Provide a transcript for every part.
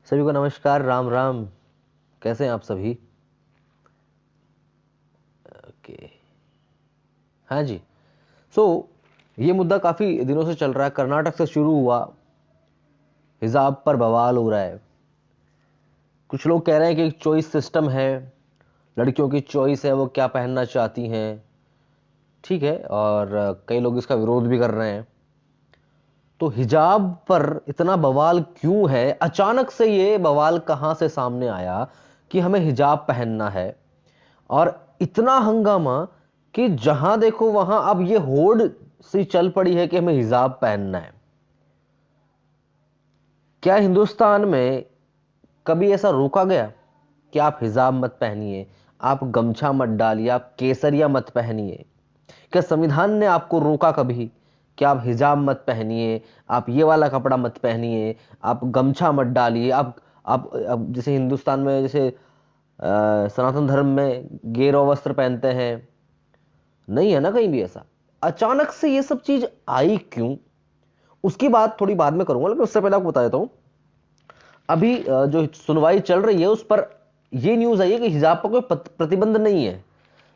सभी को नमस्कार, राम राम। कैसे हैं आप सभी? ओके। हाँ जी। सो ये मुद्दा काफ़ी दिनों से चल रहा है। कर्नाटक से शुरू हुआ, हिजाब पर बवाल हो रहा है। कुछ लोग कह रहे हैं कि एक चॉइस सिस्टम है, लड़कियों की चॉइस है वो क्या पहनना चाहती हैं। ठीक है। और कई लोग इसका विरोध भी कर रहे हैं। तो हिजाब पर इतना बवाल क्यों है? अचानक से ये बवाल कहाँ से सामने आया कि हमें हिजाब पहनना है? और इतना हंगामा कि जहां देखो वहां अब ये होड़ सी चल पड़ी है कि हमें हिजाब पहनना है। क्या हिंदुस्तान में कभी ऐसा रोका गया कि आप हिजाब मत पहनिए, आप गमछा मत डालिए, आप केसरिया मत पहनिए? क्या संविधान ने आपको रोका कभी कि आप हिजाब मत पहनिए, आप ये वाला कपड़ा मत पहनिए, आप गमछा मत डालिए, आप जैसे हिंदुस्तान में जैसे सनातन धर्म में गेरो वस्त्र पहनते हैं? नहीं है ना कहीं भी ऐसा। अचानक से ये सब चीज आई क्यों, उसकी बात थोड़ी बाद में करूंगा, लेकिन उससे पहले आपको बता देता हूं। अभी जो सुनवाई चल रही है उस पर ये न्यूज आई है कि हिजाब पर कोई प्रतिबंध नहीं है।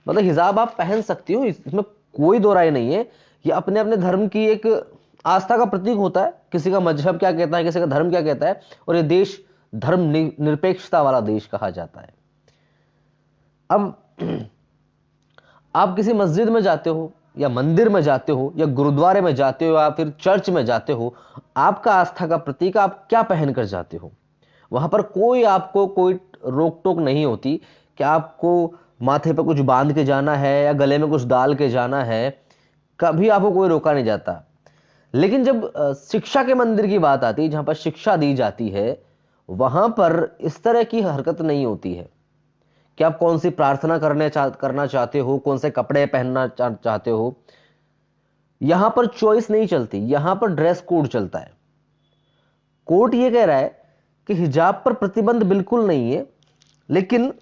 मतलब हिजाब आप पहन सकती हो, इसमें कोई दो राय नहीं है। ये अपने अपने धर्म की एक आस्था का प्रतीक होता है। किसी का मजहब क्या कहता है, किसी का धर्म क्या कहता है। और ये देश धर्म निरपेक्षता वाला देश कहा जाता है। अब आप किसी मस्जिद में जाते हो या मंदिर में जाते हो या गुरुद्वारे में जाते हो या फिर चर्च में जाते हो, आपका आस्था का प्रतीक आप क्या पहन कर जाते हो? वहां पर कोई आपको कोई रोक टोक नहीं होती कि आपको माथे पर कुछ बांध के जाना है या गले में कुछ डाल के जाना है। कभी आपको कोई रोका नहीं जाता। लेकिन जब शिक्षा के मंदिर की बात आती है, जहां पर शिक्षा दी जाती है, वहां पर इस तरह की हरकत नहीं होती है कि आप कौन सी प्रार्थना करना चाहते हो, कौन से कपड़े पहनना चाहते हो। यहां पर चॉइस नहीं चलती, यहां पर ड्रेस कोड चलता है। कोर्ट यह कह रहा है कि हिजाब पर प्रतिबंध बिल्कुल नहीं है, लेकिन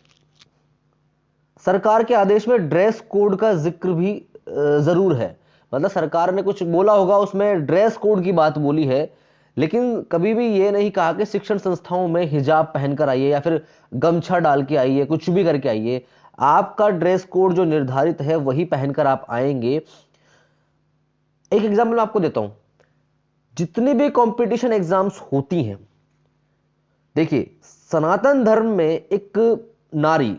सरकार के आदेश में ड्रेस कोड का जिक्र भी जरूर है। मतलब सरकार ने कुछ बोला होगा, उसमें ड्रेस कोड की बात बोली है, लेकिन कभी भी ये नहीं कहा कि शिक्षण संस्थाओं में हिजाब पहनकर आइए या फिर गमछा डाल के आइए, कुछ भी करके आइए। आपका ड्रेस कोड जो निर्धारित है वही पहनकर आप आएंगे। एक एग्जाम्पल मैं आपको देता हूं। जितनी भी कंपटीशन एग्जाम्स होती हैं, देखिए, सनातन धर्म में एक नारी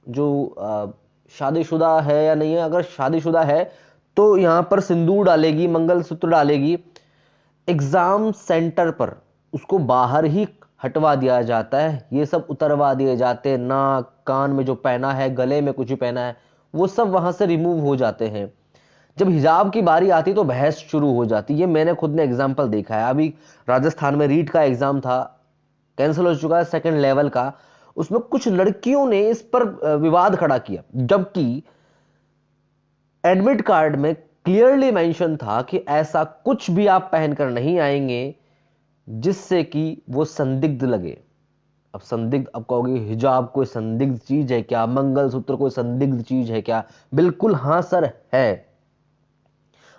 जो शादीशुदा है या नहीं है, अगर शादीशुदा है तो यहां पर सिंदूर डालेगी, मंगलसूत्र डालेगी। एग्जाम सेंटर पर उसको बाहर ही हटवा दिया जाता है, ये सब उतरवा दिए जाते हैं। नाक कान में जो पहना है, गले में कुछ भी पहना है, वो सब वहां से रिमूव हो जाते हैं। जब हिजाब की बारी आती तो बहस शुरू हो जाती। ये मैंने खुद ने एग्जाम्पल देखा है। अभी राजस्थान में रीट का एग्जाम था, कैंसिल हो चुका है, सेकंड लेवल का। उसमें कुछ लड़कियों ने इस पर विवाद खड़ा किया, जबकि एडमिट कार्ड में क्लियरली मेंशन था कि ऐसा कुछ भी आप पहनकर नहीं आएंगे जिससे कि वो संदिग्ध लगे। अब संदिग्ध, अब कहोगे हिजाब कोई संदिग्ध चीज है क्या, मंगलसूत्र कोई संदिग्ध चीज है क्या? बिल्कुल हां सर, है।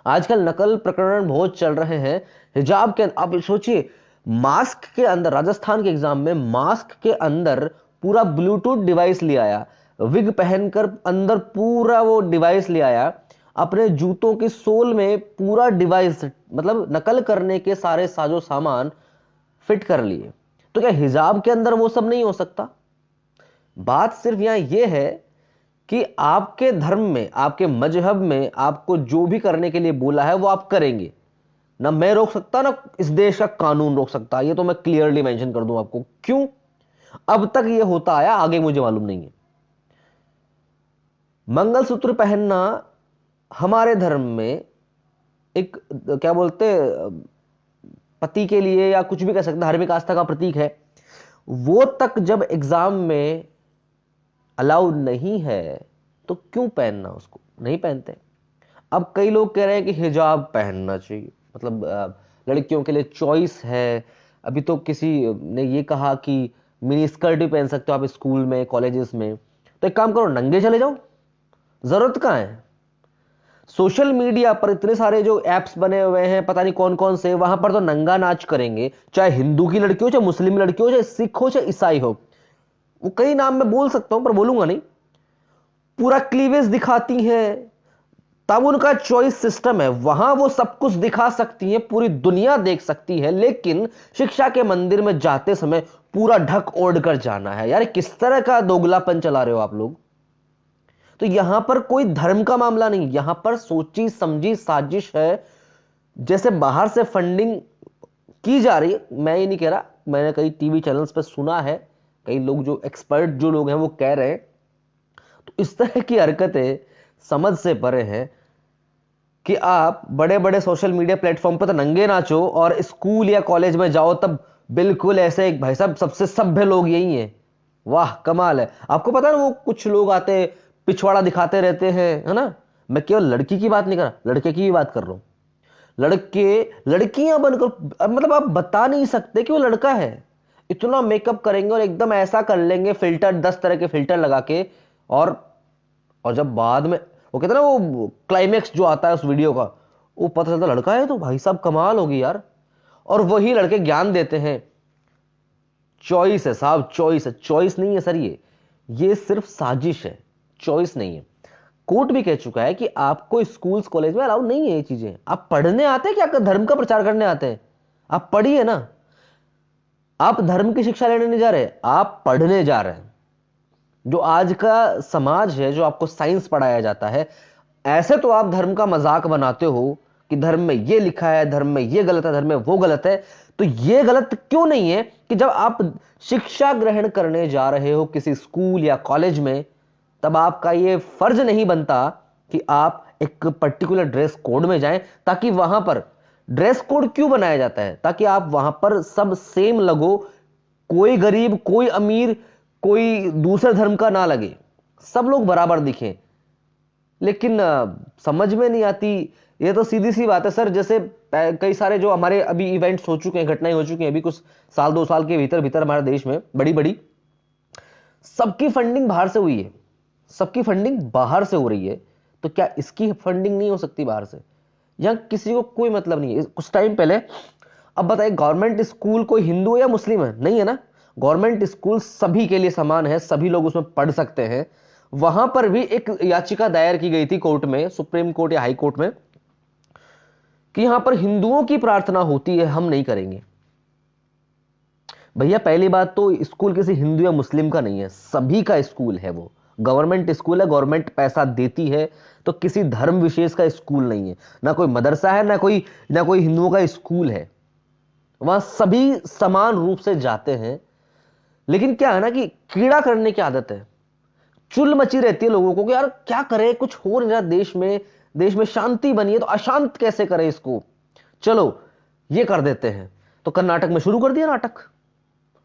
आजकल नकल प्रकरण बहुत चल रहे हैं हिजाब के। आप सोचिए, मास्क के अंदर, राजस्थान के एग्जाम में मास्क के अंदर पूरा ब्लूटूथ डिवाइस ले आया, विग पहनकर अंदर पूरा वो डिवाइस ले आया, अपने जूतों की सोल में पूरा डिवाइस, मतलब नकल करने के सारे साजो सामान फिट कर लिए। तो क्या हिजाब के अंदर वो सब नहीं हो सकता? बात सिर्फ यहां यह है कि आपके धर्म में, आपके मजहब में आपको जो भी करने के लिए बोला है वो आप करेंगे। ना मैं रोक सकता, ना इस देश का कानून रोक सकता। ये तो मैं क्लियरली मेंशन कर दूं आपको। क्यों अब तक ये होता आया, आगे मुझे मालूम नहीं है। मंगलसूत्र पहनना हमारे धर्म में एक, क्या बोलते, पति के लिए या कुछ भी कह सकते, धार्मिक आस्था का प्रतीक है। वो तक जब एग्जाम में अलाउड नहीं है तो क्यों पहनना? उसको नहीं पहनते। अब कई लोग कह रहे हैं कि हिजाब पहनना चाहिए, मतलब लड़कियों के लिए चॉइस है। अभी तो किसी ने ये कहा कि मिनी स्कर्ट भी पहन सकते हो आप स्कूल में, कॉलेजेस में। तो एक काम करो, नंगे चले जाओ, जरूरत कहां है? सोशल मीडिया पर इतने सारे जो एप्स बने हुए हैं, पता नहीं कौन कौन से, वहां पर तो नंगा नाच करेंगे, चाहे हिंदू की लड़की हो, चाहे मुस्लिम लड़की हो, चाहे सिख हो, चाहे ईसाई हो। वो कई नाम मैं बोल सकता हूं पर बोलूंगा नहीं। पूरा क्लीवेज दिखाती हैं, तब उनका चॉइस सिस्टम है, वहां वो सब कुछ दिखा सकती हैं, पूरी दुनिया देख सकती है, लेकिन शिक्षा के मंदिर में जाते समय पूरा ढक ओढ़ कर जाना है। यार किस तरह का दोगलापन चला रहे हो आप लोग। तो यहां पर कोई धर्म का मामला नहीं, यहां पर सोची समझी साजिश है। जैसे बाहर से फंडिंग की जा रही है, मैं ये नहीं कह रहा, मैंने कई टीवी चैनल्स पर सुना है, कई लोग जो एक्सपर्ट जो लोग हैं वो कह रहे हैं। तो इस तरह की हरकतें समझ से परे हैं कि आप बड़े बड़े सोशल मीडिया प्लेटफॉर्म पर तो नंगे नाचो और स्कूल या कॉलेज में जाओ तब बिल्कुल ऐसे, भाई साहब सबसे सभ्य लोग यही हैं। वाह कमाल है। आपको पता है ना, वो कुछ लोग आते पिछवाड़ा दिखाते रहते हैं, है ना। मैं केवल लड़की की बात नहीं कर रहा, लड़के की भी बात कर रहा हूं। लड़के लड़कियां बनकर, मतलब आप बता नहीं सकते कि वो लड़का है। इतना मेकअप करेंगे और एकदम ऐसा कर लेंगे, फिल्टर 10 तरह के फिल्टर लगा के, और और जब बाद में वो कहते हैं ना, वो क्लाइमेक्स जो आता है उस वीडियो का, वो पता चलता लड़का है, तो भाई साहब कमाल होगी यार। और वही लड़के ज्ञान देते हैं, चॉइस है साहब, चॉइस है। चॉइस नहीं है सर, ये सिर्फ साजिश है, चॉइस नहीं है। कोर्ट भी कह चुका है कि आपको स्कूल्स कॉलेज में अलाउ नहीं है ये चीजें। आप पढ़ने आते हैं क्या, धर्म का प्रचार करने आते हैं? आप पढ़िए ना, आप धर्म की शिक्षा लेने नहीं जा रहे, आप पढ़ने जा रहे हैं। जो आज का समाज है, जो आपको साइंस पढ़ाया जाता है, ऐसे तो आप धर्म का मजाक बनाते हो कि धर्म में ये लिखा है, धर्म में ये गलत है, धर्म में वो गलत है। तो ये गलत क्यों नहीं है कि जब आप शिक्षा ग्रहण करने जा रहे हो किसी स्कूल या कॉलेज में, तब आपका ये फर्ज नहीं बनता कि आप एक पर्टिकुलर ड्रेस कोड में जाएं, ताकि वहां पर ड्रेस कोड क्यों बनाया जाता है? ताकि आप वहां पर सब सेम लगो, कोई गरीब, कोई अमीर, कोई दूसरे धर्म का ना लगे, सब लोग बराबर दिखें। लेकिन समझ में नहीं आती। ये तो सीधी सी बात है सर, जैसे कई सारे जो हमारे अभी इवेंट्स हो चुके हैं, घटनाएं हो चुकी हैं अभी कुछ साल 2 साल के भीतर भीतर हमारे देश में, बड़ी बड़ी, सबकी फंडिंग बाहर से हुई है, सबकी फंडिंग बाहर से हो रही है। तो क्या इसकी फंडिंग नहीं हो सकती बाहर से? यहां किसी को कोई मतलब नहीं है। कुछ टाइम पहले, अब बताइए, गवर्नमेंट स्कूल कोई हिंदू है या मुस्लिम है? नहीं है ना। गवर्नमेंट स्कूल सभी के लिए समान है, सभी लोग उसमें पढ़ सकते हैं। वहां पर भी एक याचिका दायर की गई थी कोर्ट में, सुप्रीम कोर्ट या हाई कोर्ट में, कि यहां पर हिंदुओं की प्रार्थना होती है, हम नहीं करेंगे। भैया पहली बात तो स्कूल किसी हिंदू या मुस्लिम का नहीं है, सभी का स्कूल है। वो गवर्नमेंट स्कूल है, गवर्नमेंट पैसा देती है, तो किसी धर्म विशेष का स्कूल नहीं है, ना कोई मदरसा है, ना कोई हिंदुओं का स्कूल है। वहां सभी समान रूप से जाते हैं। लेकिन क्या है ना कि कीड़ा करने की आदत है, चुल मची रहती है लोगों को कि यार क्या करें, कुछ हो नहीं रहा देश में शांति बनी है तो अशांत कैसे करें इसको, चलो ये कर देते हैं। तो कर्नाटक में शुरू कर दिया नाटक,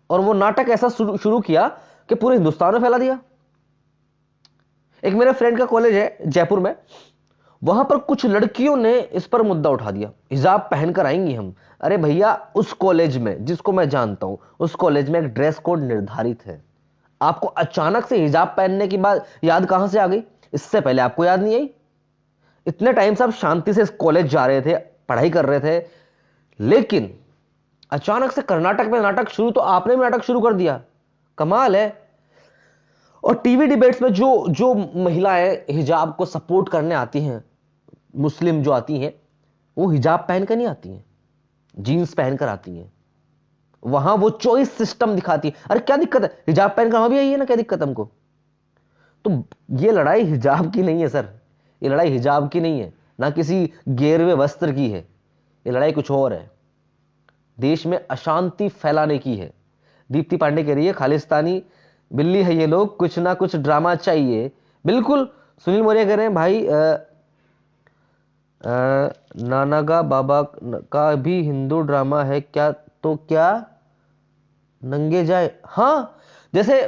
और वो नाटक ऐसा शुरू किया कि पूरे हिंदुस्तान में फैला दिया। एक मेरे फ्रेंड का कॉलेज है जयपुर में, वहां पर कुछ लड़कियों ने इस पर मुद्दा उठा दिया, हिजाब पहनकर आएंगी हम। अरे भैया उस कॉलेज में, जिसको मैं जानता हूं, उस कॉलेज में एक ड्रेस कोड निर्धारित है। आपको अचानक से हिजाब पहनने की बात याद कहां से आ गई? इससे पहले आपको याद नहीं आई? इतने टाइम से आप शांति से इस कॉलेज जा रहे थे, पढ़ाई कर रहे थे, लेकिन अचानक से कर्नाटक में नाटक शुरू, तो आपने भी नाटक शुरू कर दिया। कमाल है। और टीवी डिबेट्स में जो जो महिलाएं हिजाब को सपोर्ट करने आती हैं, मुस्लिम जो आती हैं, वो हिजाब पहनकर नहीं आती हैं, जीन्स पहनकर आती हैं। वहां वो चॉइस सिस्टम दिखाती है। अरे क्या दिक्कत है, हिजाब पहनकर वहां भी आई है ना, क्या दिक्कत है हमको? तो ये लड़ाई हिजाब की नहीं है सर, ये लड़ाई हिजाब की नहीं है, ना किसी गेरवे वस्त्र की है। ये लड़ाई कुछ और है, देश में अशांति फैलाने की है। दीप्ति पांडे कह रही है खालिस्तानी बिल्ली है ये लोग, कुछ ना कुछ ड्रामा चाहिए। बिल्कुल। सुनील मौर्य कह रहे हैं भाई नानागा बाबा का भी हिंदू ड्रामा है क्या? तो क्या नंगे जाए? हाँ, जैसे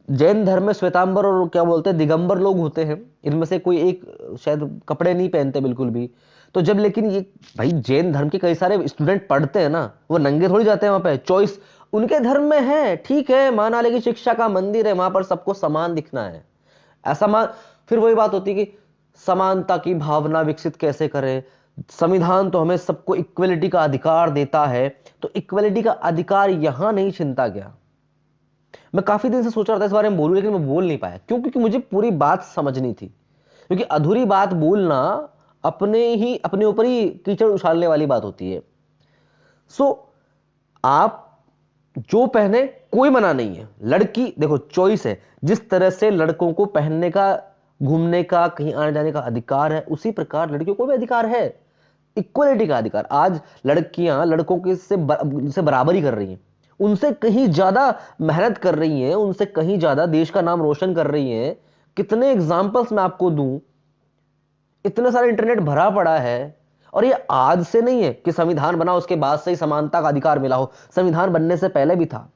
जैन धर्म में श्वेतांबर और क्या बोलते हैं दिगंबर लोग होते हैं, इनमें से कोई एक शायद कपड़े नहीं पहनते बिल्कुल भी। तो जब, लेकिन ये भाई जैन धर्म के कई सारे स्टूडेंट पढ़ते हैं ना, वो नंगे थोड़ी जाते हैं वहां पे, चॉइस उनके धर्म में है, ठीक है, माना, लेकिन शिक्षा का मंदिर है, वहां पर सबको समान दिखना है। ऐसा मान, फिर वही बात होती है कि समानता की भावना विकसित कैसे करें, संविधान तो हमें सबको इक्वलिटी का अधिकार देता है, तो इक्वलिटी का अधिकार यहां नहीं छिनता गया। मैं काफी दिन से सोच रहा था इस बारे में बोलूं, लेकिन मैं बोल नहीं पाया। क्यों? क्योंकि मुझे पूरी बात समझनी थी। क्योंकि अधूरी बात बोलना अपने ऊपर ही कीचड़ उछालने वाली बात होती है। सो आप जो पहने कोई मना नहीं है। लड़की देखो चॉइस है, जिस तरह से लड़कों को पहनने का, घूमने का, कहीं आने जाने का अधिकार है, उसी प्रकार लड़कियों को भी अधिकार है, इक्वलिटी का अधिकार। आज लड़कियां लड़कों के से बराबरी कर रही हैं, उनसे कहीं ज्यादा मेहनत कर रही हैं, उनसे कहीं ज्यादा देश का नाम रोशन कर रही हैं। कितने एग्जाम्पल्स मैं आपको दूं, इतने सारे इंटरनेट भरा पड़ा है। और ये आज से नहीं है कि संविधान बना उसके बाद से ही समानता का अधिकार मिला हो, संविधान बनने से पहले भी था।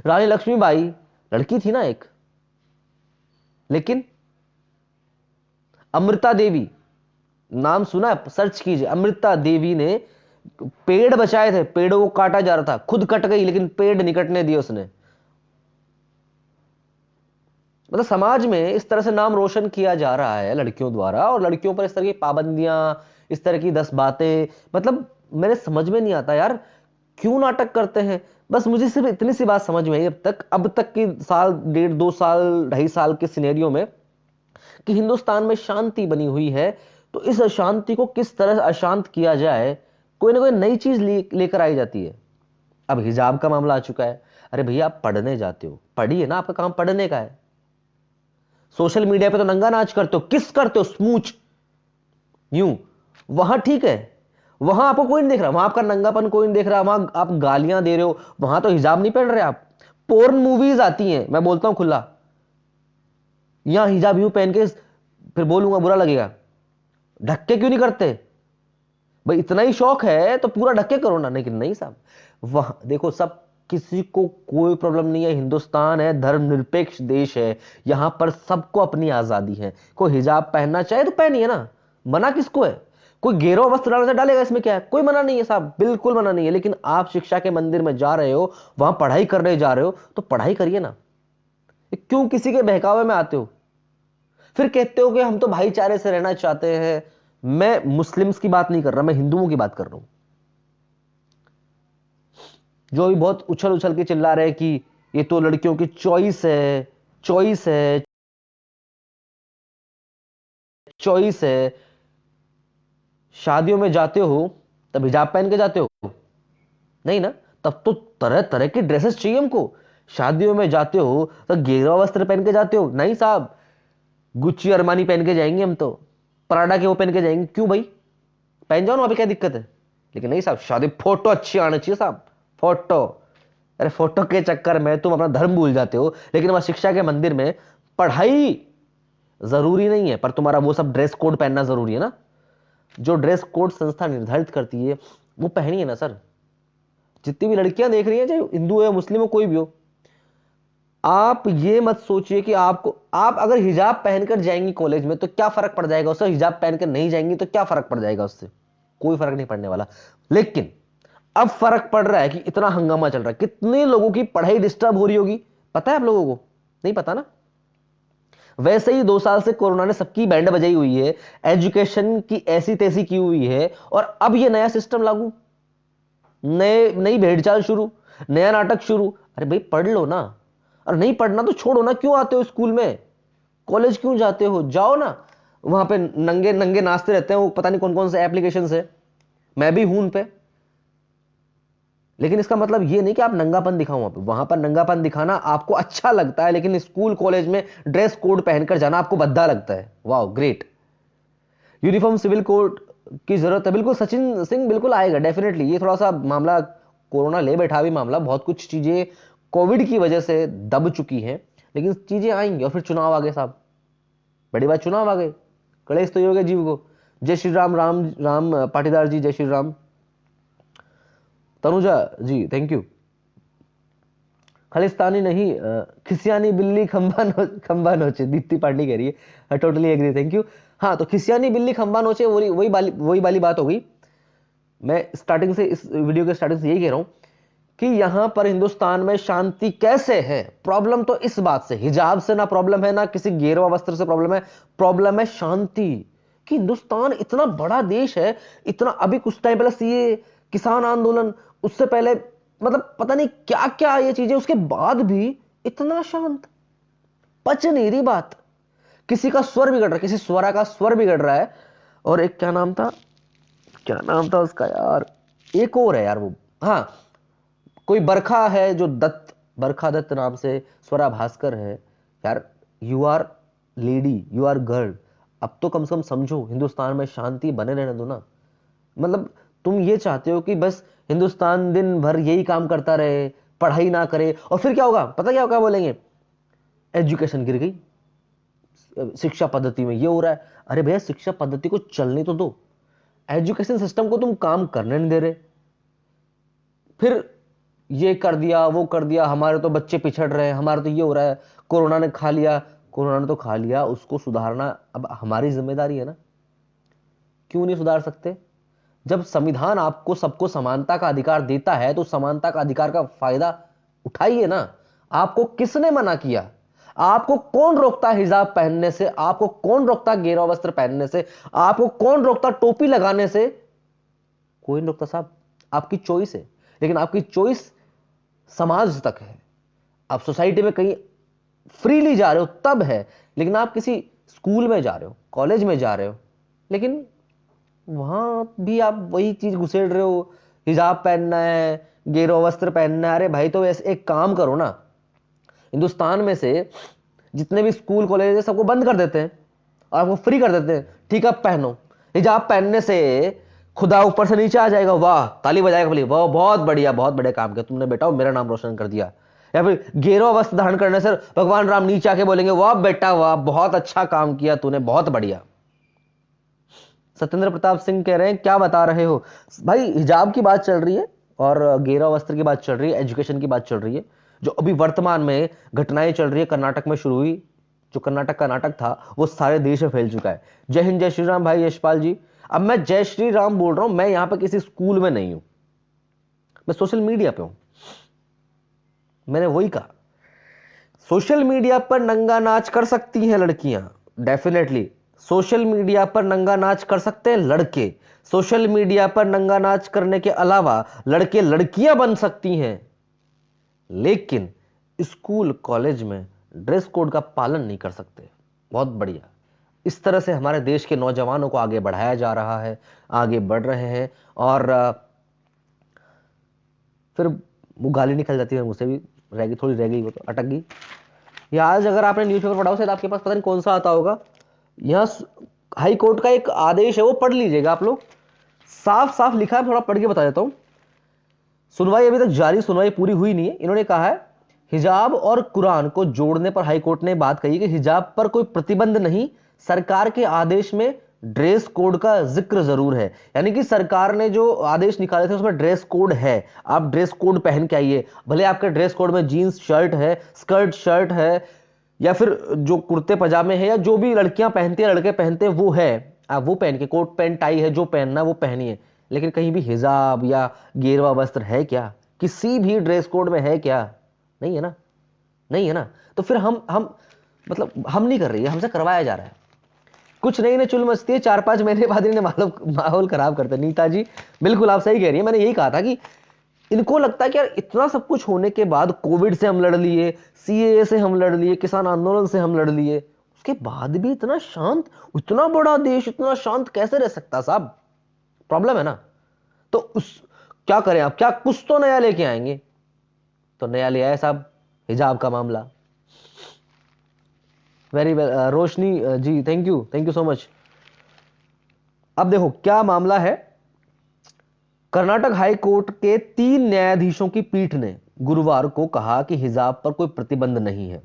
रानी लक्ष्मीबाई लड़की थी ना एक, लेकिन अमृता देवी, नाम सुना है? सर्च कीजिए। अमृता देवी ने पेड़ बचाए थे, पेड़ों को काटा जा रहा था, खुद कट गई लेकिन पेड़ नहीं कटने दिए उसने। मतलब समाज में इस तरह से नाम रोशन किया जा रहा है लड़कियों द्वारा, और लड़कियों पर इस तरह की पाबंदियां, इस तरह की 10 बातें, मतलब मेरे समझ में नहीं आता यार, क्यों नाटक करते हैं। बस मुझे सिर्फ इतनी सी बात समझ में आई अब तक की साल, 1.5 2 साल, 2.5 साल के सिनेरियो में, कि हिंदुस्तान में शांति बनी हुई है, तो इस अशांति को किस तरह अशांत किया जाए, कोई ना कोई नई चीज लेकर आई जाती है। अब हिजाब का मामला आ चुका है। अरे भैया, आप पढ़ने जाते हो, पढ़िए ना, आपका काम पढ़ने का है। सोशल मीडिया पे तो नंगा नाच करते हो, किस करते हो, स्मूच, यूं, वहां ठीक है, वहां आपको कोई नहीं देख रहा, वहां आपका नंगापन कोई नहीं देख रहा, वहां आप गालियां दे रहे हो, वहां तो हिजाब नहीं पहन रहे आप। पोर्न मूवीज आती हैं, मैं बोलता हूं खुला, यहां हिजाब यूं पहन के, फिर बोलूंगा बुरा लगेगा, ढक के क्यों नहीं करते भाई? इतना ही शौक है तो पूरा ढक के करो ना। लेकिन नहीं साहब, वहां देखो, सब, किसी को कोई प्रॉब्लम नहीं है। हिंदुस्तान है, धर्मनिरपेक्ष देश है, यहां पर सबको अपनी आजादी है। कोई हिजाब पहनना चाहे तो पहनिए ना, मना किसको है? कोई गेरो वस्त्र डालना डालेगा, इसमें क्या है? कोई मना नहीं है साहब, बिल्कुल मना नहीं है। लेकिन आप शिक्षा के मंदिर में जा रहे हो, वहां पढ़ाई करने जा रहे हो, तो पढ़ाई करिए ना। क्यों किसी के बहकावे में आते हो? फिर कहते हो कि हम तो भाईचारे से रहना चाहते हैं। मैं मुस्लिम्स की बात नहीं कर रहा, मैं हिंदुओं की बात कर रहा हूं, जो भी बहुत उछल उछल के चिल्ला रहे हैं कि ये तो लड़कियों की चॉइस है, चॉइस है, चॉइस है। शादियों में जाते हो तब हिजाब पहन के जाते हो? नहीं ना, तब तो तरह तरह की ड्रेसेस चाहिए हमको। शादियों में जाते हो तो गेरुआ वस्त्र पहन के जाते हो? नहीं साहब, गुच्ची अरमानी पहन के जाएंगे हम तो, पराडा के वो पहन के जाएंगे। क्यों भाई? पहन जाओ ना, वहां पे क्या दिक्कत है? लेकिन नहीं साहब, शादी फोटो अच्छी आनी चाहिए साहब, फोटो। अरे फोटो के चक्कर में तुम अपना धर्म भूल जाते हो। लेकिन वहां शिक्षा के मंदिर में पढ़ाई जरूरी नहीं है, पर तुम्हारा वो सब ड्रेस कोड पहनना जरूरी है ना। जो ड्रेस कोड संस्था निर्धारित करती है वो पहनिए ना सर। जितनी भी लड़कियां देख रही हैं, चाहे हिंदू हो, मुस्लिम हो, कोई भी हो, आप ये मत सोचिए कि आप अगर हिजाब पहनकर जाएंगी कॉलेज में तो क्या फर्क पड़ जाएगा उससे, हिजाब पहनकर नहीं जाएंगी तो क्या फर्क पड़ जाएगा उससे? कोई फर्क नहीं पड़ने वाला। लेकिन अब फर्क पड़ रहा है कि इतना हंगामा चल रहा है, कितने लोगों की पढ़ाई डिस्टर्ब हो रही होगी, पता है आप लोगों को? नहीं पता ना। वैसे ही 2 साल से कोरोना ने सबकी बैंड बजाई हुई है, एजुकेशन की ऐसी तैसी की हुई है, और अब ये नया सिस्टम लागू, नई भेड़चाल शुरू, नया नाटक शुरू। अरे भाई पढ़ लो ना, और नहीं पढ़ना तो छोड़ो ना, क्यों आते हो स्कूल में, कॉलेज क्यों जाते हो? जाओ ना, वहां पे नंगे नंगे नाचते रहते हैं वो, पता नहीं कौन कौन से एप्लीकेशन है, मैं भी हूं उन पे। लेकिन इसका मतलब ये नहीं कि आप नंगापन दिखाओ वहां पे, वहां पर नंगापन दिखाना आपको अच्छा लगता है, लेकिन स्कूल कॉलेज में ड्रेस कोड पहनकर जाना आपको भद्दा लगता है। वाह ग्रेट। यूनिफॉर्म सिविल कोड की जरूरत है, बिल्कुल सचिन सिंह, बिल्कुल आएगा डेफिनेटली। ये थोड़ा सा मामला कोरोना ले बैठा भी मामला, बहुत कुछ चीजें कोविड की वजह से दब चुकी हैं, लेकिन चीजें आएंगी। और फिर चुनाव आ गए साहब, बड़ी बात, चुनाव आ गए, कलेश तो ही हो गया जीव को। जय श्री राम, राम राम पाटीदार जी, जय श्री राम। तनुजा जी थैंक यू। खालिस्तानी नहीं, खिसियानी बिल्ली खंबा नोचे, दीप्ति पांडे कह रही है, टोटली एग्री, थैंक यू। हाँ, तो खिसियानी बिल्ली खंबा नोचे, वही वाली बात हो गई। मैं स्टार्टिंग से, इस वीडियो के स्टार्टिंग से यही कह रहा हूं कि यहां पर हिंदुस्तान में शांति कैसे है। प्रॉब्लम तो इस बात से, हिजाब से ना प्रॉब्लम है, ना किसी गेरुआ वस्त्र से प्रॉब्लम है शांति। कि हिंदुस्तान इतना बड़ा देश है, इतना, अभी कुछ टाइम पहले सीए, किसान आंदोलन, उससे पहले मतलब पता नहीं क्या क्या ये चीजें, उसके बाद भी इतना शांत। पच नहीं रही बात, किसी का स्वर बिगड़ रहा है, किसी स्वरा का स्वर बिगड़ रहा है। और एक क्या नाम था उसका यार, एक और है यार वो, हाँ, कोई बरखा है जो दत्त, बरखा दत्त नाम से स्वरा भास्कर है यार। You are lady, you are girl, अब तो कम से कम समझो, हिंदुस्तान में शांति बने रहने दो ना। मतलब तुम ये चाहते हो कि बस हिंदुस्तान दिन भर यही काम करता रहे, पढ़ाई ना करे, और फिर क्या होगा पता, क्या होगा बोलेंगे, एजुकेशन गिर गई, शिक्षा पद्धति में ये हो रहा है। अरे भैया, शिक्षा पद्धति को चलने तो दो, एजुकेशन सिस्टम को तुम काम करने नहीं दे रहे। फिर ये कर दिया, वो कर दिया, हमारे तो बच्चे पिछड़ रहे हैं, हमारा तो ये हो रहा है, कोरोना ने खा लिया। कोरोना ने तो खा लिया, उसको सुधारना अब हमारी जिम्मेदारी है ना। क्यों नहीं सुधार सकते? जब संविधान आपको सबको समानता का अधिकार देता है, तो समानता का अधिकार का फायदा उठाइए ना। आपको किसने मना किया? आपको कौन रोकता हिजाब पहनने से? आपको कौन रोकता गेरुआ वस्त्र पहनने से? आपको कौन रोकता टोपी लगाने से? कोई नहीं रोकता साहब, आपकी चॉइस है। लेकिन आपकी चॉइस समाज तक है, आप सोसाइटी में कहीं फ्रीली जा रहे हो तब है। लेकिन आप किसी स्कूल में जा रहे हो, कॉलेज में जा रहे हो, लेकिन वहां भी आप वही चीज घुसेड़ रहे हो, हिजाब पहनना है, गेरुआ वस्त्र पहनना है। अरे भाई, तो ऐसे एक काम करो ना, हिंदुस्तान में से जितने भी स्कूल कॉलेज है सबको बंद कर देते हैं और आपको फ्री कर देते हैं। ठीक है, आप पहनो, हिजाब पहनने से खुदा ऊपर से नीचे आ जाएगा, वाह, ताली बजाएगा, बोली वाह, बहुत बढ़िया, बहुत बढ़िया काम किया तुमने बेटा, मेरा नाम रोशन कर दिया। या फिर गेरुआ वस्त्र धारण करने से भगवान राम नीचे आके बोलेंगे, वाह बेटा वाह, बहुत अच्छा काम किया तूने, बहुत बढ़िया। सत्येंद्र प्रताप सिंह कह रहे हैं क्या बता रहे हो भाई? हिजाब की बात चल रही है और गेरुआ वस्त्र की बात चल रही है, एजुकेशन की बात चल रही है। जो अभी वर्तमान में घटनाएं चल रही है, कर्नाटक में शुरू हुई, जो कर्नाटक का नाटक था वो सारे देश में फैल चुका है। जय हिंद, जय श्री राम भाई यशपाल जी। अब मैं जय श्री राम बोल रहा हूं, मैं यहां पर किसी स्कूल में नहीं हूं, मैं सोशल मीडिया पे हूं। मैंने वही कहा, सोशल मीडिया पर नंगा नाच कर सकती हैं लड़कियां, डेफिनेटली। सोशल मीडिया पर नंगा नाच कर सकते हैं लड़के, सोशल मीडिया पर नंगा नाच करने के अलावा लड़के लड़कियां बन सकती हैं, लेकिन स्कूल कॉलेज में ड्रेस कोड का पालन नहीं कर सकते। बहुत बढ़िया, इस तरह से हमारे देश के नौजवानों को आगे बढ़ाया जा रहा है, आगे बढ़ रहे हैं। और फिर वो गाली निकल जाती है मुझसे भी, थोड़ी रह गई, वो तो अटक गई। या आज अगर आपने न्यूज़पेपर पढ़ा हो, शायद आपके पास पता नहीं कौन सा आता होगा, यहां हाई कोर्ट का एक आदेश है, वो पढ़ लीजिएगा आप लोग। साफ साफ लिखा है, थोड़ा पढ़ के बता देता हूं। सुनवाई अभी तक जारी, सुनवाई पूरी हुई नहीं है। इन्होंने कहा है, हिजाब और कुरान को जोड़ने पर हाईकोर्ट ने बात कही कि हिजाब पर कोई प्रतिबंध नहीं, सरकार के आदेश में ड्रेस कोड का जिक्र जरूर है। यानी कि सरकार ने जो आदेश निकाले थे उसमें ड्रेस कोड है, आप ड्रेस कोड पहन के आइए। भले आपके ड्रेस कोड में जीन्स शर्ट है, स्कर्ट शर्ट है, या फिर जो कुर्ते पजामे है, या जो भी लड़कियां पहनती है लड़के पहनते हैं वो है, आप वो पहन के, कोट पैंट टाई है, जो पहनना वो पहनिए। लेकिन कहीं भी हिजाब या गेरुआ वस्त्र है क्या? किसी भी ड्रेस कोड में है क्या? नहीं है ना, नहीं है ना। तो फिर हम मतलब हम नहीं कर रही है, हमसे करवाया जा रहा है। कुछ नहीं ने चुल मचती है, 4-5 महीने बाद इन्हें माहौल खराब करते हैं। नीता जी बिल्कुल आप सही कह रही है, मैंने यही कहा था कि इनको लगता है कि यार इतना सब कुछ होने के बाद, कोविड से हम लड़ लिए, सीएए से हम लड़ लिए, किसान आंदोलन से हम लड़ लिए, उसके बाद भी इतना शांत, इतना बड़ा देश इतना शांत कैसे रह सकता साहब? प्रॉब्लम है ना। तो उस क्या करें आप, क्या कुछ तो नया लेके आएंगे? तो नया ले आए साहब, हिजाब का मामला। Very well Roshni ji, thank you so much. अब देखो क्या मामला है। कर्नाटक हाई कोर्ट के 3 न्यायाधीशों की पीठ ने गुरुवार को कहा कि हिजाब पर कोई प्रतिबंध नहीं है,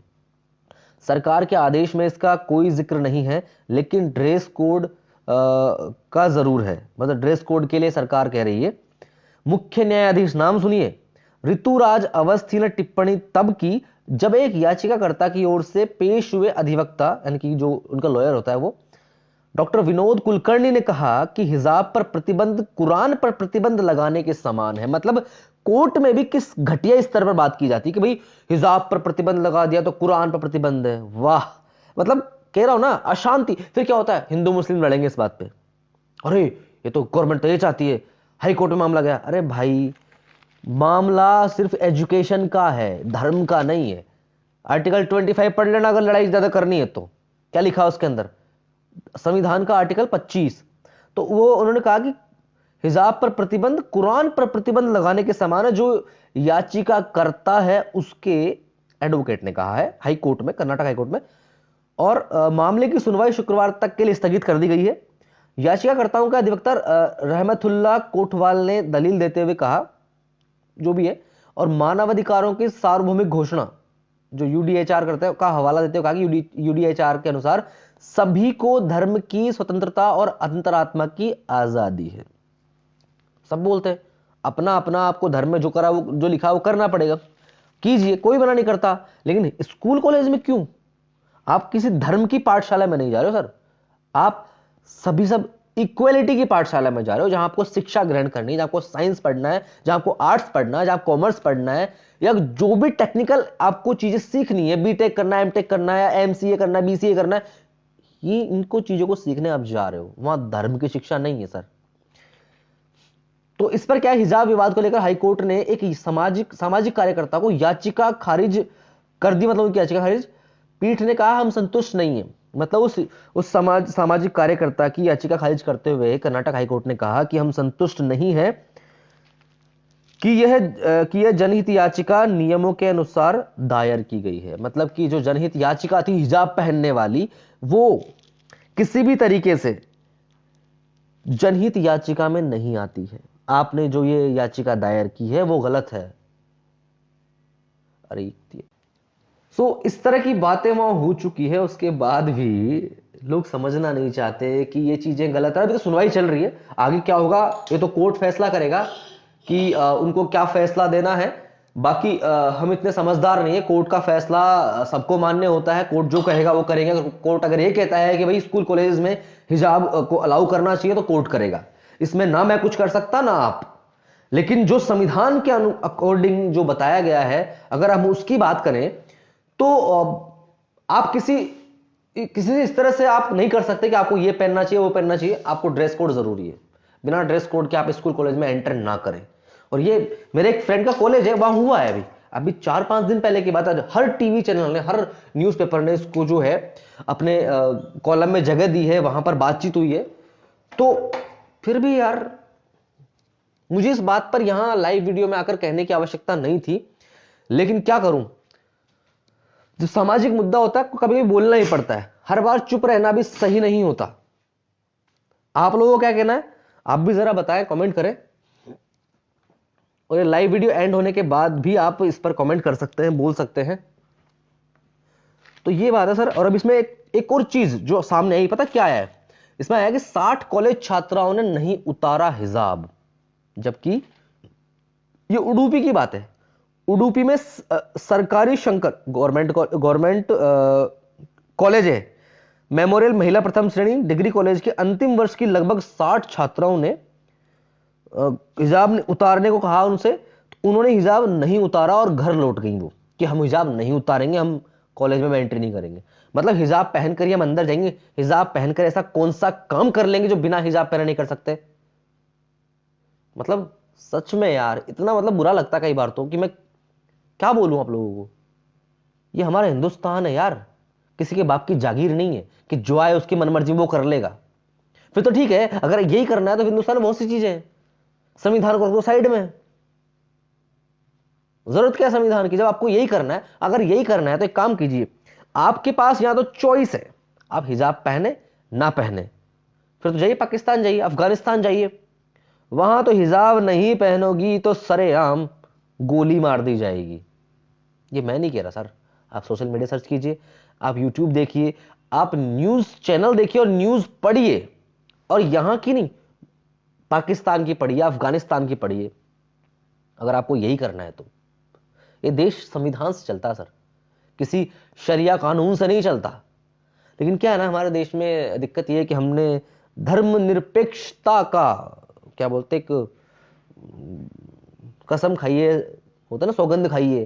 सरकार के आदेश में इसका कोई जिक्र नहीं है, लेकिन ड्रेस कोड का जरूर है। मतलब ड्रेस कोड के लिए सरकार कह रही है। मुख्य न्यायाधीश, नाम सुनिए, ऋतुराज अवस्थी ने टिप्पणी तब की जब एक याचिकाकर्ता की ओर से पेश हुए अधिवक्ता, यानी कि जो उनका लॉयर होता है, वो डॉक्टर विनोद कुलकर्णी ने कहा कि हिजाब पर प्रतिबंध कुरान पर प्रतिबंध लगाने के समान है। मतलब कोर्ट में भी किस घटिया स्तर पर बात की जाती है कि भाई हिजाब पर प्रतिबंध लगा दिया तो कुरान पर प्रतिबंध है। वाह, मतलब कह रहा हूं ना, अशांति। फिर क्या होता है, हिंदू मुस्लिम लड़ेंगे इस बात पे, अरे ये तो गवर्नमेंट तो ये चाहती है, हाई कोर्ट में मामला गया। अरे भाई, मामला सिर्फ एजुकेशन का है, धर्म का नहीं है। आर्टिकल 25 पढ़ लेना अगर लड़ाई ज्यादा करनी है तो। क्या लिखा है उसके अंदर, संविधान का आर्टिकल 25। तो वो उन्होंने कहा कि हिजाब पर प्रतिबंध कुरान पर प्रतिबंध लगाने के समान है। जो याचिका करता है उसके एडवोकेट ने कहा है हाई कोर्ट में, कर्नाटक हाई कोर्ट में। और मामले की सुनवाई शुक्रवार तक के लिए स्थगित कर दी गई है। याचिकाकर्ताओं का अधिवक्ता रहमतुल्लाह कोटवाल ने दलील देते हुए कहा, जो भी है, और मानवाधिकारों की सार्वभौमिक घोषणा जो यूडीएचआर करते हैं का हवाला देते हुए कहा कि यूडीएचआर के अनुसार सभी को धर्म की स्वतंत्रता और अंतरात्मा की आजादी है। सब बोलते हैं अपना अपना, आपको धर्म में जो करा वो जो लिखा वो करना पड़ेगा, कीजिए, कोई मना नहीं करता। लेकिन स्कूल कॉलेज में क्यों? आप किसी धर्म की पाठशाला में नहीं जा रहे हो सर, आप सभी सब इक्वलिटी की पाठशाला में जा रहे हो, जहां आपको शिक्षा ग्रहण करनी है, जहां आपको साइंस पढ़ना है, जहां आपको आर्ट्स पढ़ना है, जहां कॉमर्स पढ़ना है, या जो भी टेक्निकल आपको चीजें सीखनी है, बीटेक करना है, एमटेक करना है, एमसीए करना है, बीसीए करना है, ये इनको चीजों को सीखने आप जा रहे हो, वहां धर्म की शिक्षा नहीं है सर। तो इस पर क्या, हिजाब विवाद को लेकर हाईकोर्ट ने एक सामाजिक कार्यकर्ता को याचिका खारिज कर दी। मतलब उनकी याचिका खारिज, पीठ ने कहा हम संतुष्ट नहीं है। मतलब उस सामाजिक कार्यकर्ता की याचिका खारिज करते हुए कर्नाटक हाईकोर्ट ने कहा कि हम संतुष्ट नहीं है कि यह जनहित याचिका नियमों के अनुसार दायर की गई है। मतलब कि जो जनहित याचिका थी हिजाब पहनने वाली, वो किसी भी तरीके से जनहित याचिका में नहीं आती है। आपने जो ये याचिका दायर की है वो गलत है। अरे इस तरह की बातें वहां हो चुकी है, उसके बाद भी लोग समझना नहीं चाहते कि ये चीजें गलत है। अभी तो सुनवाई चल रही है, आगे क्या होगा ये तो कोर्ट फैसला करेगा कि उनको क्या फैसला देना है। बाकी हम इतने समझदार नहीं है, कोर्ट का फैसला सबको मान्य होता है, कोर्ट जो कहेगा वो करेंगे। कोर्ट अगर ये कहता है कि भाई स्कूल कॉलेज में हिजाब को अलाउ करना चाहिए तो कोर्ट करेगा, इसमें ना मैं कुछ कर सकता ना आप। लेकिन जो संविधान के अकॉर्डिंग जो बताया गया है, अगर हम उसकी बात करें तो आप किसी इस तरह से आप नहीं कर सकते कि आपको ये पहनना चाहिए वो पहनना चाहिए। आपको ड्रेस कोड जरूरी है, बिना ड्रेस कोड के आप स्कूल कॉलेज में एंटर ना करें। और ये मेरे एक फ्रेंड का कॉलेज है, वहां हुआ है अभी 4-5 दिन पहले की बात है। हर टीवी चैनल ने, हर न्यूज़पेपर ने इसको जो है अपने कॉलम में जगह दी है, वहां पर बातचीत हुई है। तो फिर भी यार, मुझे इस बात पर यहां लाइव वीडियो में आकर कहने की आवश्यकता नहीं थी, लेकिन क्या करूं, जो सामाजिक मुद्दा होता है कभी भी बोलना ही पड़ता है। हर बार चुप रहना भी सही नहीं होता। आप लोगों को क्या कहना है, आप भी जरा बताएं, कमेंट करें। और ये लाइव वीडियो एंड होने के बाद भी आप इस पर कमेंट कर सकते हैं, बोल सकते हैं। तो ये बात है सर। और अब इसमें एक और चीज जो सामने आई, पता क्या है इसमें, आया कि 60 कॉलेज छात्राओं ने नहीं उतारा हिजाब, जबकि ये उडुपी की बात है। उडुपी में सरकारी शंकर गवर्नमेंट कॉलेज है, मेमोरियल महिला प्रथम श्रेणी डिग्री कॉलेज के अंतिम वर्ष की लगभग 60 छात्राओं ने हिजाब उतारने को कहा उनसे, तो उन्होंने हिजाब नहीं उतारा और घर लौट गई वो, कि हम हिजाब नहीं उतारेंगे, हम कॉलेज में एंट्री नहीं करेंगे। मतलब हिजाब पहनकर ही हम अंदर जाएंगे, हिजाब पहनकर ऐसा कौन सा काम कर लेंगे जो बिना हिजाब पहने नहीं कर सकते। मतलब सच में यार, इतना मतलब बुरा लगता है कई बार तो कि मैं क्या बोलूं आप लोगों को। ये हमारा हिंदुस्तान है यार, किसी के बाप की जागीर नहीं है कि जो आए उसकी मनमर्जी वो कर लेगा। फिर तो ठीक है, अगर यही करना है तो हिंदुस्तान में बहुत सी चीजें हैं, संविधान को रख दो साइड में। जरूरत क्या है संविधान की, जब आपको यही करना है। अगर यही करना है तो एक काम कीजिए, आपके पास यहां तो चॉइस है, आप हिजाब पहने ना पहने, फिर तो जाइए पाकिस्तान जाइए, अफगानिस्तान जाइए, वहां तो हिजाब नहीं पहनोगी तो सरेआम गोली मार दी जाएगी। ये मैं नहीं कह रहा सर, आप सोशल मीडिया सर्च कीजिए, आप यूट्यूब देखिए, आप न्यूज चैनल देखिए और न्यूज पढ़िए, और यहां की नहीं, पाकिस्तान की पढ़िए, अफगानिस्तान की पढ़िए, अगर आपको यही करना है तो। ये देश संविधान से चलता है सर, किसी शरिया कानून से नहीं चलता। लेकिन क्या है ना, हमारे देश में दिक्कत ये है कि हमने धर्मनिरपेक्षता का, क्या बोलते, एक कसम खाई है, होता है ना, सौगंध खाई है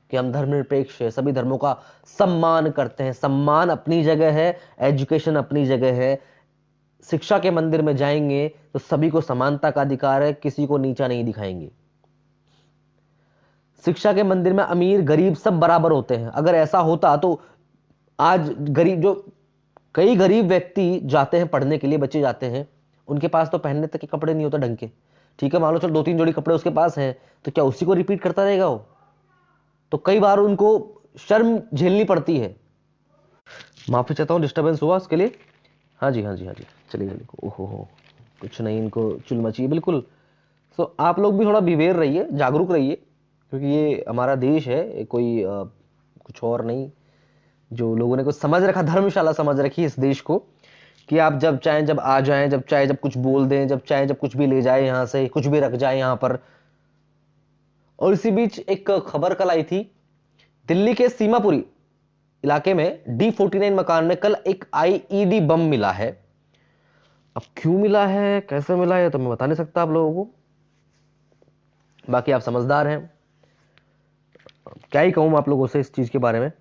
कि हम धर्मनिरपेक्ष है, सभी धर्मों का सम्मान करते हैं। सम्मान अपनी जगह है, एजुकेशन अपनी जगह है। शिक्षा के मंदिर में जाएंगे तो सभी को समानता का अधिकार है, किसी को नीचा नहीं दिखाएंगे। शिक्षा के मंदिर में अमीर गरीब सब बराबर होते हैं। अगर ऐसा होता तो आज गरीब, जो कई गरीब व्यक्ति जाते हैं पढ़ने के लिए, बच्चे जाते हैं, उनके पास तो पहनने तक के कपड़े नहीं होते ढंग के। ठीक है, मान लो चलो 2-3 जोड़ी कपड़े उसके पास हैं, तो क्या उसी को रिपीट करता रहेगा वो? तो कई बार उनको शर्म झेलनी पड़ती है। माफी चाहता हूं, डिस्टर्बेंस हुआ उसके लिए। हाँ जी, हाँ जी, हाँ जी, चलिए चलिए, ओहो हो, कुछ नहीं, इनको चुल मची बिल्कुल। सो आप लोग भी थोड़ा बिवेयर रहिए, जागरूक रहिए, क्योंकि ये हमारा देश है, ये कोई कुछ और नहीं। जो लोगों ने कुछ समझ रखा, धर्मशाला समझ रखी इस देश को, कि आप जब चाहें जब आ जाएं, जब चाहे जब कुछ बोल दें, जब चाहे जब कुछ भी ले जाए, यहां से कुछ भी रख जाए यहां पर। और इसी बीच एक खबर कल आई थी, दिल्ली के सीमापुरी इलाके में D49 मकान में कल एक IED बम मिला है। अब क्यों मिला है, कैसे मिला है, तो मैं बता नहीं सकता आप लोगों को, बाकी आप समझदार हैं, क्या ही कहूं आप लोगों से इस चीज के बारे में।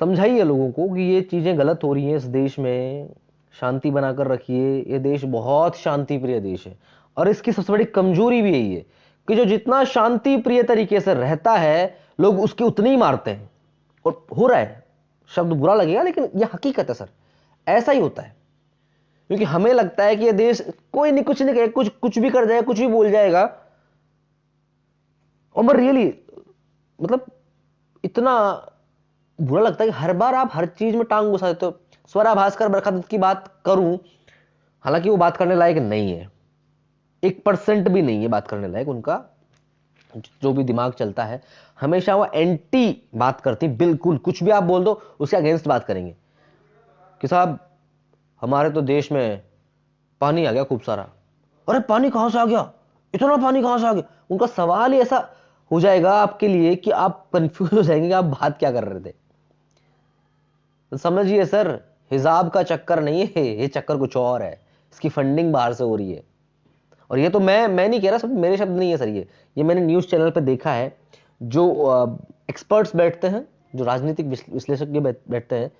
समझाइए लोगों को कि ये चीजें गलत हो रही हैं इस देश में, शांति बनाकर रखिए। ये देश बहुत शांति प्रिय देश है, और इसकी सबसे बड़ी कमजोरी भी यही है कि जो जितना शांति प्रिय तरीके से रहता है, लोग उसकी उतनी ही मारते हैं। और हो रहा है, शब्द बुरा लगेगा लेकिन यह हकीकत है सर, ऐसा ही होता है। क्योंकि हमें लगता है कि ये देश कोई नहीं, कुछ नहीं कहे, कुछ कुछ भी कर जाएगा, कुछ भी बोल जाएगा। और मैं रियली, मतलब इतना बुरा लगता है कि हर बार आप हर चीज में टांग घुसा देते हो। स्वरा भास्कर बरखा की बात करूं, हालांकि वो बात करने लायक नहीं है, 1% भी नहीं है बात करने लायक। उनका जो भी दिमाग चलता है, हमेशा वो एंटी बात करती, बिल्कुल कुछ भी आप बोल दो उसके अगेंस्ट बात करेंगे कि साहब हमारे तो देश में पानी आ गया खूब सारा। अरे पानी कहां से आ गया, इतना पानी कहां से आ गया? उनका सवाल ही ऐसा हो जाएगा आपके लिए कि आप कंफ्यूज हो जाएंगे कि आप बात क्या कर रहे थे। तो समझिए सर, हिसाब का चक्कर नहीं है ये, चक्कर कुछ और है। इसकी फंडिंग बाहर से हो रही है। और ये तो मैं नहीं कह रहा, सब मेरे शब्द नहीं है सर, ये मैंने न्यूज चैनल पे देखा है। जो एक्सपर्ट्स बैठते हैं, जो राजनीतिक विश्लेषज्ञ बैठते हैं,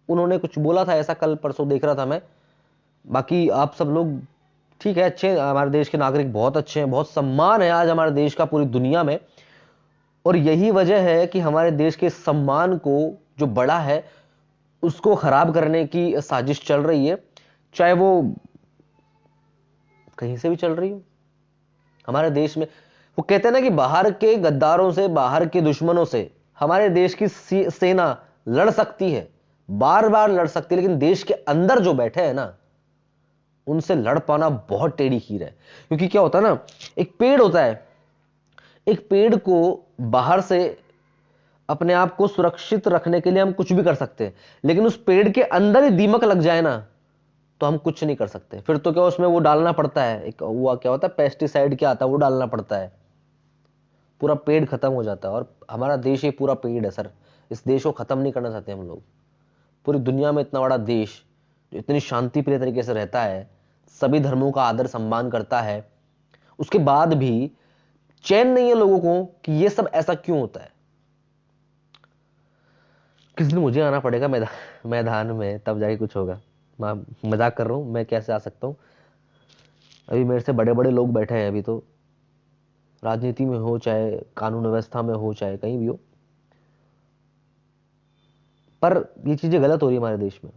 उन्होंने कुछ बोला था ऐसा, कल परसों देख रहा था मैं। बाकी आप सब लोग ठीक है, अच्छे, हमारे देश के नागरिक बहुत अच्छे हैं, बहुत सम्मान है आज हमारे देश का पूरी दुनिया में। और यही वजह है कि हमारे देश के सम्मान को, जो बड़ा है, उसको खराब करने की साजिश चल रही है, चाहे वो कहीं से भी चल रही हो हमारे देश में। वो कहते हैं ना कि बाहर के गद्दारों से, बाहर के दुश्मनों से हमारे देश की सेना लड़ सकती है, बार बार लड़ सकती है, लेकिन देश के अंदर जो बैठे हैं ना, उनसे लड़ पाना बहुत टेढ़ी खीर है। क्योंकि क्या होता है ना, एक पेड़ होता है, एक पेड़ को बाहर से अपने आप को सुरक्षित रखने के लिए हम कुछ भी कर सकते हैं, लेकिन उस पेड़ के अंदर ही दीमक लग जाए ना, तो हम कुछ नहीं कर सकते। फिर तो क्या उसमें वो डालना पड़ता है, एक वो क्या होता है, पेस्टिसाइड क्या आता है, वो डालना पड़ता है, पूरा पेड़ खत्म हो जाता है। और हमारा देश ये पूरा पेड़ है सर, इस देश को खत्म नहीं करना चाहते हम लोग। पूरी दुनिया में इतना बड़ा देश जो इतनी शांति प्रिय तरीके से रहता है, सभी धर्मों का आदर सम्मान करता है, उसके बाद भी चैन नहीं है लोगों को कि ये सब ऐसा क्यों होता है। किस दिन मुझे आना पड़ेगा मैदान में, तब जाके कुछ होगा। मैं मजाक कर रहा हूं, मैं कैसे आ सकता हूं? अभी मेरे से बड़े बड़े लोग बैठे हैं, अभी तो राजनीति में हो, चाहे कानून व्यवस्था में हो, चाहे कहीं भी हो, पर ये चीजें गलत हो रही है हमारे देश में।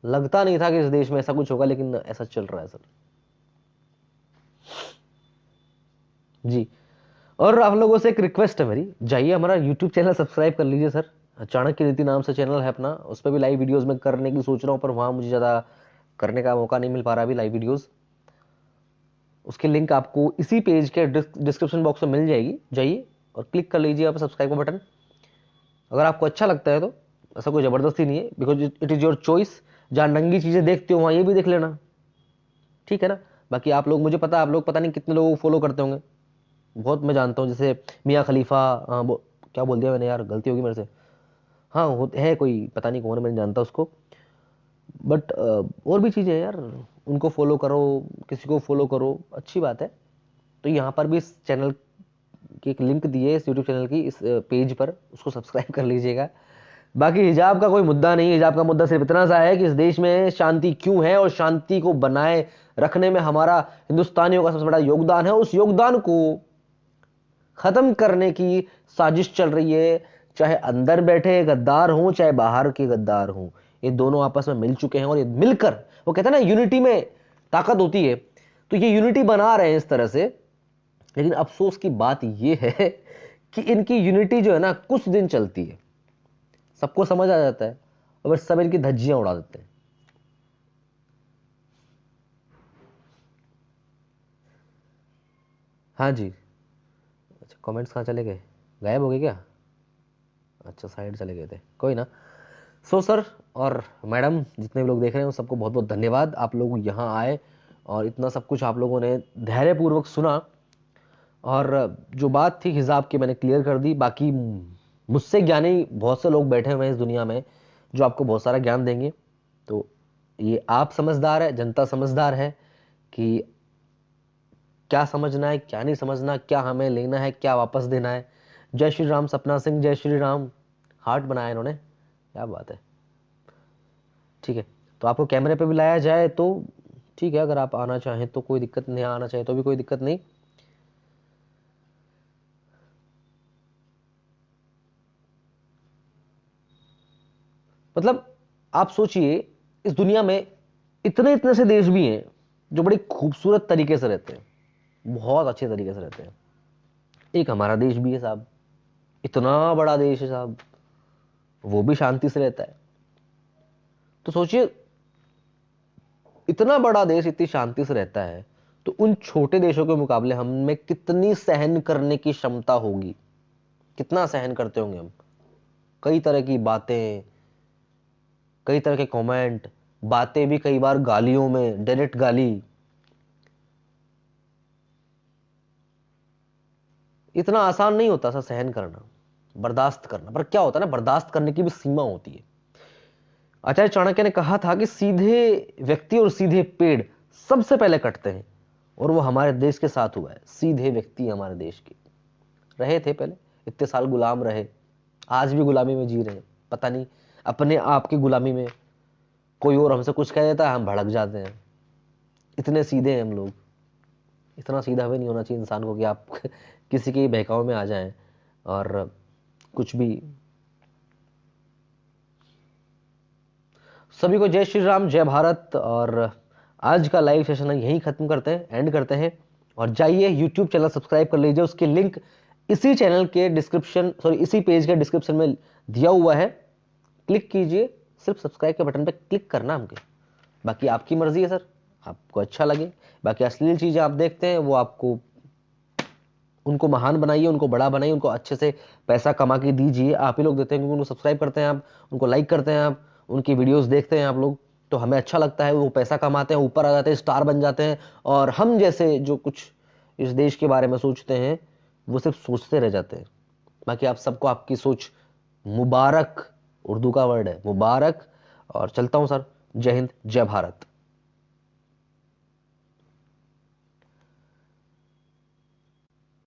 लगता नहीं था कि इस देश में ऐसा कुछ होगा, लेकिन ऐसा चल रहा है सर जी। और आप लोगों से एक रिक्वेस्ट है मेरी, जाइए हमारा यूट्यूब चैनल सब्सक्राइब कर लीजिए सर। चाणक्य नीति नाम से चैनल है अपना, उस पर भी लाइव वीडियोस में करने की सोच रहा हूँ, पर वहां मुझे ज़्यादा करने का मौका नहीं मिल पा रहा अभी लाइव वीडियोस। उसकी लिंक आपको इसी पेज के डिस्क्रिप्शन बॉक्स में मिल जाएगी, जाइए और क्लिक कर लीजिए आप सब्सक्राइब का बटन। अगर आपको अच्छा लगता है तो, ऐसा कोई ज़बरदस्ती नहीं है, because it is your choice. जहाँ नंगी चीज़ें देखते हो वहाँ ये भी देख लेना, ठीक है ना। बाकी आप लोग, मुझे पता है आप लोग पता नहीं कितने लोगों को फॉलो करते होंगे, बहुत मैं जानता हूँ, जैसे मियाँ खलीफा, क्या बोल दिया मैंने यार, गलती होगी मेरे से। हाँ है कोई, पता नहीं कौन है, मैं नहीं जानता उसको। बट और भी चीज़ें हैं यार, उनको फॉलो करो, किसी को फॉलो करो, अच्छी बात है। तो यहाँ पर भी इस चैनल की एक लिंक दी है, इस यूट्यूब चैनल की, इस पेज पर, उसको सब्सक्राइब कर लीजिएगा। बाकी हिजाब का कोई मुद्दा नहीं है, हिजाब का मुद्दा सिर्फ इतना सा है कि इस देश में शांति क्यों है और शांति को बनाए रखने में हमारा हिंदुस्तानियों का सबसे बड़ा योगदान है। उस योगदान को खत्म करने की साजिश चल रही है, चाहे अंदर बैठे गद्दार हों चाहे बाहर के गद्दार हों, ये दोनों आपस में मिल चुके हैं और ये मिलकर, वो कहते हैं ना यूनिटी में ताकत होती है, तो ये यूनिटी बना रहे हैं इस तरह से। लेकिन अफसोस की बात ये है कि इनकी यूनिटी जो है ना कुछ दिन चलती है, सबको समझ आ जाता है और सब इनकी धज्जियां उड़ा देते हैं। हाँ जी। अच्छा, कमेंट्स कहाँ चले गए, गायब हो गए क्या? अच्छा, साइड चले गए थे, कोई ना। सो सर और मैडम, जितने भी लोग देख रहे हैं उन सबको बहुत बहुत धन्यवाद, आप लोग यहाँ आए और इतना सब कुछ आप लोगों ने धैर्यपूर्वक सुना। और जो बात थी हिजाब की मैंने क्लियर कर दी। बाकी मुझसे ज्ञानी बहुत से लोग बैठे हुए हैं इस दुनिया में जो आपको बहुत सारा ज्ञान देंगे। तो ये आप समझदार है, जनता समझदार है कि क्या समझना है क्या नहीं समझना, क्या हमें लेना है क्या वापस देना है। जय श्री राम सपना सिंह, जय श्री राम। हार्ट बनाया इन्होंने, क्या बात है। ठीक है, तो आपको कैमरे पे भी लाया जाए तो ठीक है, अगर आप आना चाहें तो कोई दिक्कत नहीं, आना चाहे तो भी कोई दिक्कत नहीं। मतलब आप सोचिए, इस दुनिया में इतने इतने से देश भी हैं जो बड़ी खूबसूरत तरीके से रहते हैं, बहुत अच्छे तरीके से रहते हैं। एक हमारा देश भी है साहब, इतना बड़ा देश है साहब, वो भी शांति से रहता है। तो सोचिए, इतना बड़ा देश इतनी शांति से रहता है, तो उन छोटे देशों के मुकाबले हम में कितनी सहन करने की क्षमता होगी, कितना सहन करते होंगे हम। कई तरह की बातें, कई तरह के कमेंट, बातें भी कई बार गालियों में, डायरेक्ट गाली। इतना आसान नहीं होता सा सहन करना, बर्दाश्त करना। पर क्या होता है ना, बर्दाश्त करने की भी सीमा होती है। आचार्य चाणक्य ने कहा था कि सीधे व्यक्ति और सीधे पेड़ सबसे पहले कटते हैं, और वो हमारे देश के साथ हुआ है। सीधे व्यक्ति हमारे देश के रहे थे पहले, इतने साल गुलाम रहे, आज भी गुलामी में जी रहे हैं। पता नहीं अपने आप की गुलामी में कोई और हमसे कुछ कह देता है, हम भड़क जाते हैं। इतने सीधे हैं हम लोग। इतना सीधा भी नहीं होना चाहिए इंसान को कि आप किसी के बहकावे में आ जाएं और कुछ भी। सभी को जय श्री राम, जय भारत। और आज का लाइव सेशन यहीं खत्म करते हैं, एंड करते हैं। और जाइए यूट्यूब चैनल सब्सक्राइब कर लीजिए, उसकी लिंक इसी चैनल के डिस्क्रिप्शन, सॉरी इसी पेज के डिस्क्रिप्शन में दिया हुआ है। क्लिक कीजिए, सिर्फ सब्सक्राइब के बटन पे क्लिक करना हमके, बाकी आपकी मर्जी है सर, आपको अच्छा लगे। बाकी अश्लील चीजें आप देखते हैं वो आपको, उनको महान बनाइए, उनको बड़ा बनाइए, उनको अच्छे से पैसा कमा के दीजिए। आप ही लोग देते हैं क्योंकि उनको सब्सक्राइब करते हैं आप, उनको लाइक करते हैं आप, उनकी वीडियोस देखते हैं आप लोग, तो हमें अच्छा लगता है। वो पैसा कमाते हैं, ऊपर आ जाते हैं, स्टार बन जाते हैं, और हम जैसे जो कुछ इस देश के बारे में सोचते हैं वो सिर्फ सोचते रह जाते हैं। बाकी आप सबको आपकी सोच मुबारक, उर्दू का वर्ड है मुबारक। और चलता हूं सर, जय हिंद जय भारत।